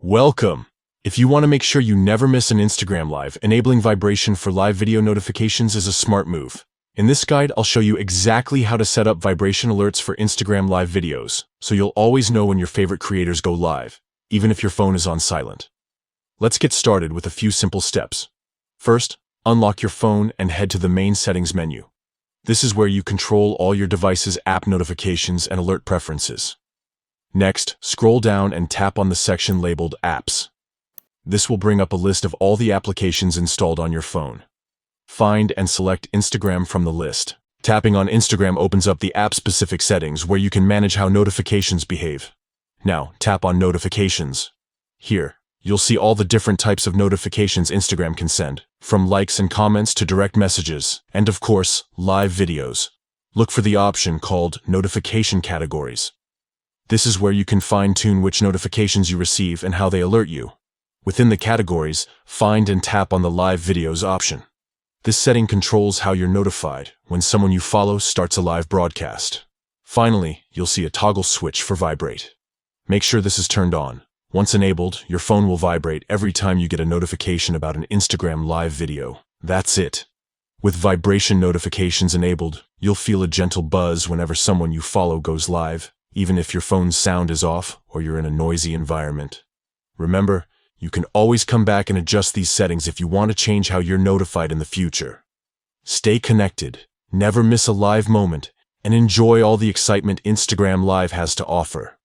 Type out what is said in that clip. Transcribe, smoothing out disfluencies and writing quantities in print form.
Welcome! If you want to make sure you never miss an Instagram Live, enabling vibration for live video notifications is a smart move. In this guide, I'll show you exactly how to set up vibration alerts for Instagram Live videos, so you'll always know when your favorite creators go live, even if your phone is on silent. Let's get started with a few simple steps. First, unlock your phone and head to the main settings menu. This is where you control all your device's app notifications and alert preferences. Next, scroll down and tap on the section labeled Apps. This will bring up a list of all the applications installed on your phone. Find and select Instagram from the list. Tapping on Instagram opens up the app-specific settings where you can manage how notifications behave. Now, tap on Notifications. Here, you'll see all the different types of notifications Instagram can send, from likes and comments to direct messages, and of course, live videos. Look for the option called Notification Categories. This is where you can fine-tune which notifications you receive and how they alert you. Within the categories, find and tap on the Live Videos option. This setting controls how you're notified when someone you follow starts a live broadcast. Finally, you'll see a toggle switch for Vibrate. Make sure this is turned on. Once enabled, your phone will vibrate every time you get a notification about an Instagram Live video. That's it. With vibration notifications enabled, you'll feel a gentle buzz whenever someone you follow goes live, even if your phone's sound is off or you're in a noisy environment. Remember, you can always come back and adjust these settings if you want to change how you're notified in the future. Stay connected, never miss a live moment, and enjoy all the excitement Instagram Live has to offer.